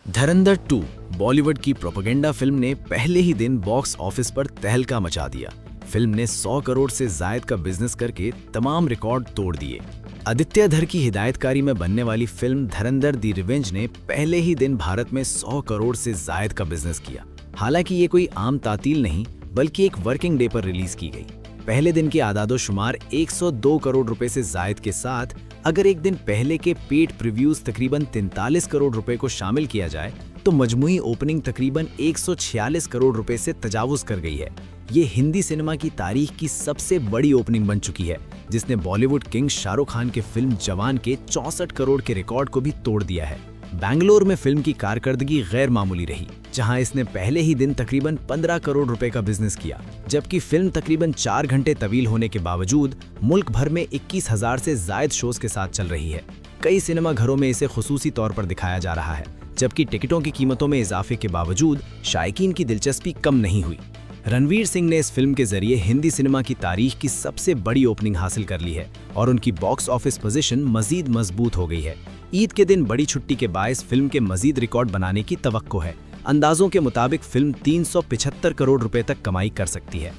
धुरंधर 2 बॉलीवुड की propaganda film ने पहले ही दिन बॉक्स ऑफिस पर तहलका मचा दिया। फिल्म ने 100 करोड़ से जायद का बिजनेस करके तमाम रिकॉर्ड तोड़ दिए। आदित्य धर की हिदायतकारी में बनने वाली फिल्म धुरंधर दी रिवेंज ने पहले ही दिन भारत में 100 करोड़ से जायद का बिजनेस किया। हालांकि ये कोई आम तातील नहीं बल्कि एक वर्किंग डे पर रिलीज की गई। पहले दिन के आदादोशुमार 102 करोड़ रुपए से जायद के साथ अगर एक दिन पहले के पेड प्रीव्यूज तकरीबन 43 करोड़ रुपए को शामिल किया जाए तो मजमूई ओपनिंग तकरीबन 146 करोड़ रुपए से तजावुज कर गई है। ये हिंदी सिनेमा की तारीख की सबसे बड़ी ओपनिंग बन चुकी है, जिसने बॉलीवुड किंग शाहरुख खान के फिल्म जवान के 64 करोड़ के रिकॉर्ड को भी तोड़ दिया है। बेंगलोर में फिल्म की कारकर्दगी गैर मामूली रही, जहां इसने पहले ही दिन तकरीबन 15 करोड़ रुपए का बिजनेस किया, जबकि फिल्म तकरीबन 4 घंटे तवील होने के बावजूद मुल्क भर में 21,000 से जायद शोज के साथ चल रही है। कई सिनेमा घरों में इसे खुसूसी तौर पर दिखाया जा रहा है, जबकि टिकटों की कीमतों में इजाफे के बावजूद शायकीन की दिलचस्पी कम नहीं हुई। रणवीर सिंह ने इस फिल्म के जरिए हिंदी सिनेमा की तारीख की सबसे बड़ी ओपनिंग हासिल कर ली है और उनकी बॉक्स ऑफिस पोजीशन मजीद मजबूत हो गई है। ईद के दिन बड़ी छुट्टी के बायस फिल्म के मजीद रिकॉर्ड बनाने की तवक्को है। अंदाजों के मुताबिक फिल्म 375 करोड़ रुपए तक कमाई कर सकती है।